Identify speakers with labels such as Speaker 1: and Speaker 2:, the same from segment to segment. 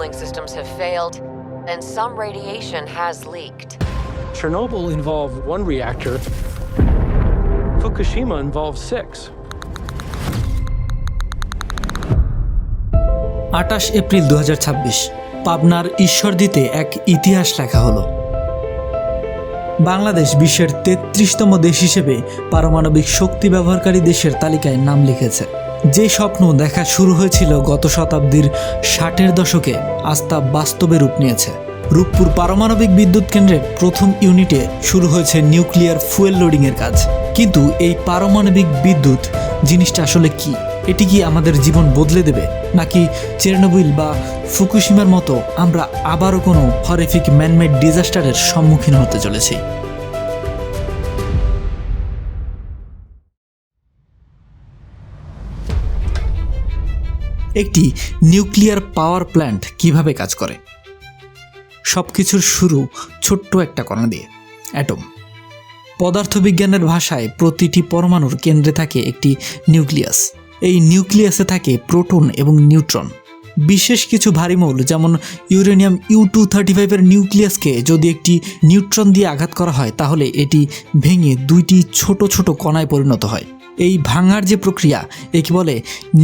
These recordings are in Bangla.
Speaker 1: cooling systems have failed, and some radiation has leaked.
Speaker 2: Chernobyl involved 1 reactor. Fukushima involved 6.
Speaker 3: 28 April 2026 পাবনার ঈশ্বরদীতে এক ইতিহাস লেখা হলো। বাংলাদেশ বিশ্বের 33তম দেশ হিসেবে পারমাণবিক শক্তি ব্যবহারকারী দেশের তালিকায় নাম লিখেছে। যে স্বপ্ন দেখা শুরু হয়েছিল গত শতাব্দীর 60-এর দশকে আজ তা বাস্তবে রূপ নিয়েছে। রূপপুর পারমাণবিক বিদ্যুৎ কেন্দ্রের প্রথম ইউনিটে শুরু হয়েছে নিউক্লিয়ার ফুয়েল লোডিংয়ের কাজ। কিন্তু এই পারমাণবিক বিদ্যুৎ জিনিসটা আসলে কি? এটি কি আমাদের জীবন বদলে দেবে, নাকি চেরনোবিল বা ফুকুশিমার মতো আমরা আবারও কোনো হরিফিক ম্যানমেড ডিজাস্টারের সম্মুখীন হতে চলেছি? একটি নিউক্লিয়ার পাওয়ার প্ল্যান্ট কিভাবে কাজ করে? সবকিছুর শুরু ছোট্ট একটা কণা দিয়ে, অ্যাটম। পদার্থবিজ্ঞানের ভাষায় প্রতিটি পরমাণুর কেন্দ্রে থাকে একটি নিউক্লিয়াস। এই নিউক্লিয়াসে থাকে প্রোটন এবং নিউট্রন। বিশেষ কিছু ভারী মৌল যেমন ইউরেনিয়াম U-235 এর নিউক্লিয়াসকে যদি একটি নিউট্রন দিয়ে আঘাত করা হয় তাহলে এটি ভেঙে 2টি ছোট ছোট কণায় পরিণত হয়। এই ভাঙার যে প্রক্রিয়া একে বলে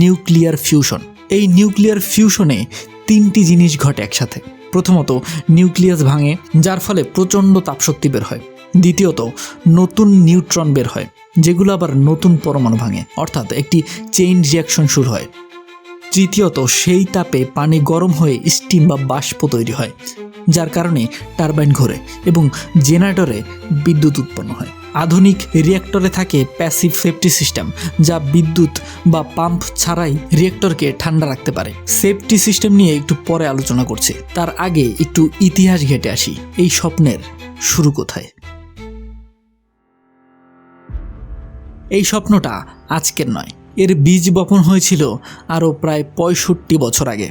Speaker 3: নিউক্লিয়ার ফিউশন। এই নিউক্লিয়ার ফিউশনে 3টি জিনিস ঘটে একসাথে। প্রথমত, নিউক্লিয়াস ভাঙে, যার ফলে প্রচণ্ড তাপশক্তি বের হয়। দ্বিতীয়ত, নতুন নিউট্রন বের হয়, যেগুলো আবার নতুন পরমাণু ভাঙে, অর্থাৎ একটি চেইন রিয়াকশন শুরু হয়। তৃতীয়ত, সেই তাপে পানি গরম হয়ে স্টিম বা বাষ্প তৈরি হয়, যার কারণে টারবাইন ঘোরে এবং জেনারেটরে বিদ্যুৎ উৎপন্ন হয়। আধুনিক রিঅ্যাক্টরে থাকে প্যাসিভ সেফটি সিস্টেম, যা বিদ্যুৎ বা পাম্প ছাড়াই রিঅ্যাক্টরকে ঠান্ডা রাখতে পারে। সেফটি সিস্টেম নিয়ে একটু পরে আলোচনা করছি, তার আগে একটু ইতিহাস ঘেঁটে আসি। এই স্বপ্নের শুরু কোথায়? এই স্বপ্নটা আজকের নয়, এর বীজ বপন হয়েছিল আরও প্রায় 65 বছর আগে।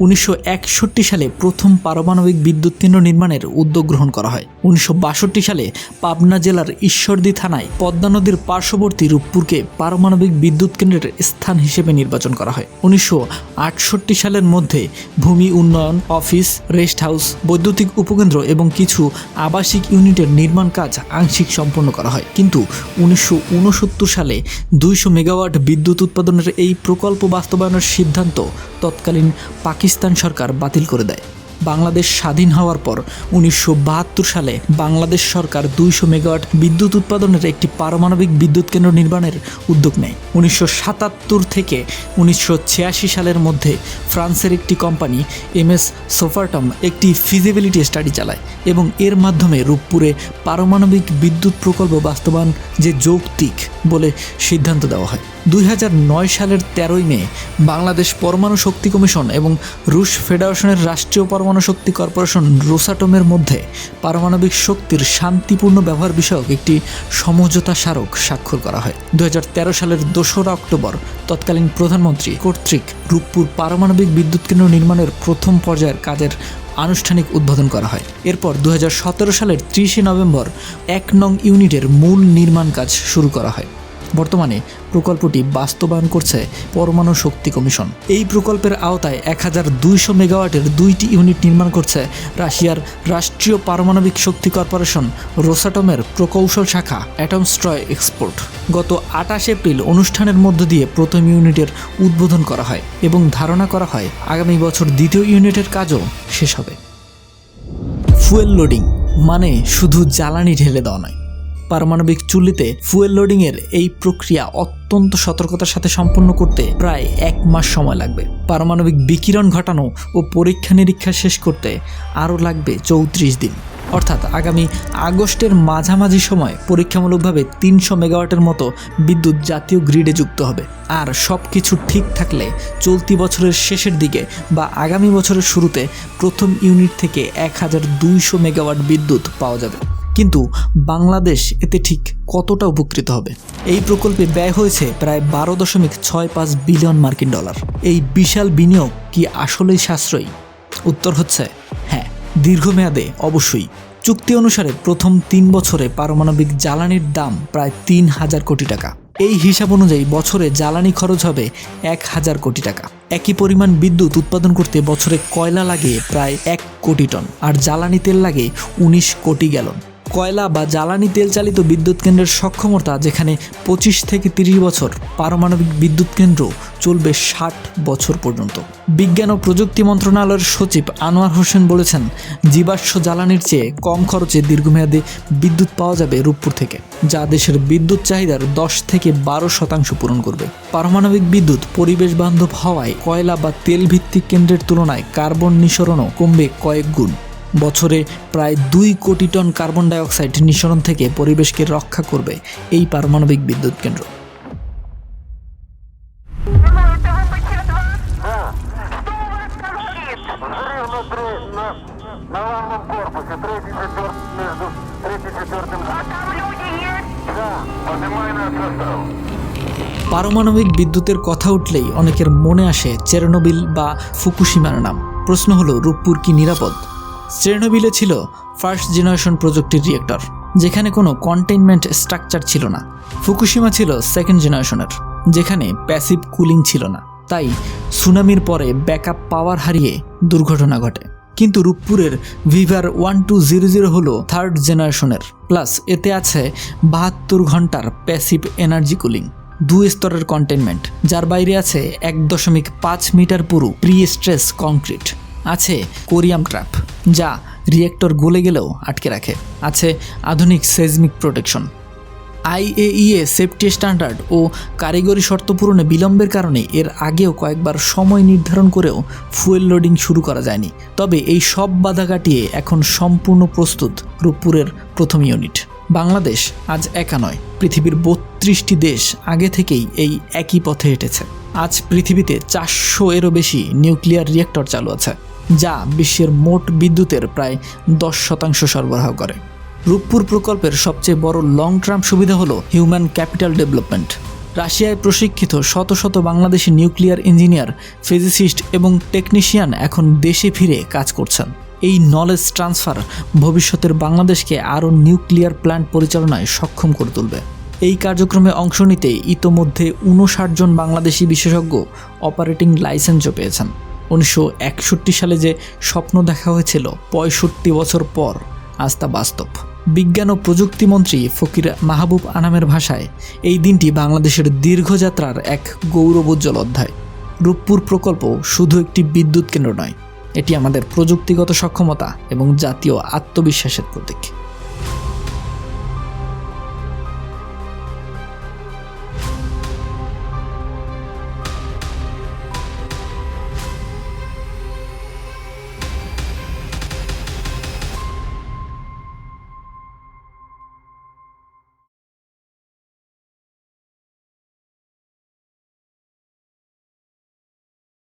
Speaker 3: 1961 সালে প্রথম পারমাণবিক বিদ্যুৎ কেন্দ্র নির্মাণের উদ্যোগ গ্রহণ করা হয়। 1962 সালে পাবনা জেলার ঈশ্বরদী থানায় পদ্মা নদীর পার্শ্ববর্তী রূপপুরকে পারমাণবিক বিদ্যুৎ কেন্দ্রের স্থান হিসেবে নির্বাচন করা হয়। 1968 সালের মধ্যে ভূমি উন্নয়ন, অফিস, রেস্ট হাউস, বৈদ্যুতিক উপকেন্দ্র এবং কিছু আবাসিক ইউনিটের নির্মাণ কাজ আংশিক সম্পন্ন করা হয়। কিন্তু 1969 সালে 200 মেগাওয়াট বিদ্যুৎ উৎপাদনের এই প্রকল্প বাস্তবায়নের সিদ্ধান্ত তৎকালীন পাকিস্তান সরকার বাতিল করে দেয়। বাংলাদেশ স্বাধীন হওয়ার পর 1972 সালে বাংলাদেশ সরকার 200 মেগাওয়াট বিদ্যুৎ উৎপাদনের একটি পারমাণবিক বিদ্যুৎ কেন্দ্র নির্মাণের উদ্যোগ নেয়। 1977 থেকে 1986 সালের মধ্যে ফ্রান্সের একটি কোম্পানি MS সোফারটম একটি ফিজিবিলিটি স্টাডি চালায় এবং এর মাধ্যমে রূপপুরে পারমাণবিক বিদ্যুৎ প্রকল্প বাস্তবায়ন যে যৌক্তিক বলে সিদ্ধান্ত দেওয়া হয়। 2009 সালের 13 মে বাংলাদেশ পরমাণু শক্তি কমিশন এবং রুশ ফেডারেশনের রাষ্ট্রীয় পরমাণু শক্তি কর্পোরেশন রোসাটমের মধ্যে পারমাণবিক শক্তির শান্তিপূর্ণ ব্যবহার বিষয়ক একটি সমঝোতা স্মারক স্বাক্ষর করা হয়। 2013 সালের 2 অক্টোবর তৎকালীন প্রধানমন্ত্রী কর্তৃক রূপপুর পারমাণবিক বিদ্যুৎ কেন্দ্র নির্মাণের প্রথম পর্যায়ের কাজের আনুষ্ঠানিক উদ্বোধন করা হয়। এরপর 2017 সালের 30 নভেম্বর 1 নং ইউনিটের মূল নির্মাণ কাজ শুরু করা হয়। বর্তমানে প্রকল্পটি বাস্তবায়ন করছে পরমাণু শক্তি কমিশন। এই প্রকল্পের আওতায় 1200 মেগাওয়াটের 2টি ইউনিট নির্মাণ করছে রাশিয়ার রাষ্ট্রীয় পারমাণবিক শক্তি কর্পোরেশন রোসাটমের প্রকৌশল শাখা অ্যাটমস্ট্রয় এক্সপোর্ট। গত 28 এপ্রিল অনুষ্ঠানের মধ্য দিয়ে প্রথম ইউনিটের উদ্বোধন করা হয় এবং ধারণা করা হয় আগামী বছর দ্বিতীয় ইউনিটের কাজও শেষ হবে। ফুয়েল লোডিং মানে শুধু জ্বালানি ঢেলে দেওয়া নয়। পারমাণবিক চুল্লিতে ফুয়েল লোডিংয়ের এই প্রক্রিয়া অত্যন্ত সতর্কতার সাথে সম্পন্ন করতে প্রায় 1 মাস সময় লাগবে। পারমাণবিক বিকিরণ ঘটানো ও পরীক্ষা নিরীক্ষা শেষ করতে আরও লাগবে 34 দিন। অর্থাৎ আগামী আগস্টের মাঝামাঝি সময় পরীক্ষামূলকভাবে 300 মেগাওয়াটের মতো বিদ্যুৎ জাতীয় গ্রিডে যুক্ত হবে। আর সব কিছু ঠিক থাকলে চলতি বছরের শেষের দিকে বা আগামী বছরের শুরুতে প্রথম ইউনিট থেকে 1200 মেগাওয়াট বিদ্যুৎ পাওয়া যাবে। কিন্তু বাংলাদেশ এতে ঠিক কতটা উপকৃত হবে? এই প্রকল্পে ব্যয় হয়েছে প্রায় 12.65 বিলিয়ন মার্কিন ডলার। এই বিশাল বিনিয়োগ কি আসলেই সাশ্রয়ী? উত্তর হচ্ছে হ্যাঁ, দীর্ঘমেয়াদে অবশ্যই। চুক্তি অনুসারে প্রথম 3 বছরে পারমাণবিক জ্বালানির দাম প্রায় 3000 কোটি টাকা। এই হিসাব অনুযায়ী বছরে জ্বালানি খরচ হবে 1000 কোটি টাকা। একই পরিমাণ বিদ্যুৎ উৎপাদন করতে বছরে কয়লা লাগে প্রায় 1 কোটি টন, আর জ্বালানি তেল লাগে 19 কোটি গ্যালন। কয়লা বা জ্বালানি তেল চালিত বিদ্যুৎ কেন্দ্রের সক্ষমতা যেখানে 25 থেকে 30 বছর, পারমাণবিক বিদ্যুৎ কেন্দ্র চলবে 60 বছর পর্যন্ত। বিজ্ঞান ও প্রযুক্তি মন্ত্রণালয়ের সচিব আনোয়ার হোসেন বলেছেন, জীবাশ্ম জ্বালানির চেয়ে কম খরচে দীর্ঘমেয়াদে বিদ্যুৎ পাওয়া যাবে রূপপুর থেকে, যা দেশের বিদ্যুৎ চাহিদার 10 থেকে 12% পূরণ করবে। পারমাণবিক বিদ্যুৎ পরিবেশ বান্ধব হওয়ায় কয়লা বা তেল ভিত্তিক কেন্দ্রের তুলনায় কার্বন নিঃসরণও কমবে কয়েক গুণ। বছরে প্রায় 2 কোটি টন কার্বন ডাইঅক্সাইড নিঃসরণ থেকে পরিবেশকে রক্ষা করবে এই পারমাণবিক বিদ্যুৎ কেন্দ্র। পারমাণবিক বিদ্যুতের কথা উঠলেই অনেকের মনে আসে চেরনোবিল বা ফুকুশিমার নাম। প্রশ্ন হলো, রূপপুর কি নিরাপদ? চেরনোবিলে ছিল ফার্স্ট জেনারেশন প্রযুক্তির রিয়েক্টর, যেখানে কোনো কন্টেইনমেন্ট স্ট্রাকচার ছিল না। ফুকুশিমা ছিল সেকেন্ড জেনারেশনের, যেখানে প্যাসিভ কুলিং ছিল না, তাই সুনামির পরে ব্যাকআপ পাওয়ার হারিয়ে দুর্ঘটনা ঘটে। কিন্তু রূপপুরের ভিভার 1200 হলো থার্ড জেনারেশনের, প্লাস এতে আছে 72 ঘন্টার প্যাসিভ এনার্জি কুলিং, 2 স্তরের কন্টেইনমেন্ট, যার বাইরে আছে 1.5 মিটার পুরু প্রি স্ট্রেস কংক্রিট, আছে কোরিয়াম ট্র্যাপ যা রিয়েক্টর গলে গেলেও আটকে রাখে, আছে আধুনিক সেজমিক প্রোটেকশন। IAEA সেফটি স্ট্যান্ডার্ড ও কারিগরি শর্ত পূরণে বিলম্বের কারণে এর আগেও কয়েকবার সময় নির্ধারণ করেও ফুয়েল লোডিং শুরু করা যায়নি। তবে এই সব বাধা কাটিয়ে এখন সম্পূর্ণ প্রস্তুত রূপপুরের প্রথম ইউনিট। বাংলাদেশ আজ একা নয়, পৃথিবীর 32টি দেশ আগে থেকেই এই একই পথে হেঁটেছে। আজ পৃথিবীতে 400-এরও বেশি নিউক্লিয়ার রিয়েক্টর চালু আছে, যা বিশ্বের মোট বিদ্যুতের প্রায় 10% সরবরাহ করে। রূপপুর প্রকল্পের সবচেয়ে বড় লং টার্ম সুবিধা হলো হিউম্যান ক্যাপিটাল ডেভেলপমেন্ট। রাশিয়ায় প্রশিক্ষিত শত শত বাংলাদেশি নিউক্লিয়ার ইঞ্জিনিয়ার, ফিজিসিস্ট এবং টেকনিশিয়ান এখন দেশে ফিরে কাজ করছেন। এই নলেজ ট্রান্সফার ভবিষ্যতের বাংলাদেশকে আরও নিউক্লিয়ার প্ল্যান্ট পরিচালনায় সক্ষম করে তুলবে। এই কার্যক্রমে অংশ নিতে ইতোমধ্যে 59 জন বাংলাদেশি বিশেষজ্ঞ অপারেটিং লাইসেন্সও পেয়েছেন। 1961 সালে যে স্বপ্ন দেখা হয়েছিল 65 বছর পর আজ তা বাস্তব। বিজ্ঞান ও প্রযুক্তি মন্ত্রী ফকির মাহবুব আনামের ভাষায় এই দিনটি বাংলাদেশের দীর্ঘযাত্রার এক গৌরবোজ্জ্বল অধ্যায়। রূপপুর প্রকল্প শুধু একটি বিদ্যুৎ কেন্দ্র নয়, এটি আমাদের প্রযুক্তিগত সক্ষমতা এবং জাতীয় আত্মবিশ্বাসের প্রতীক।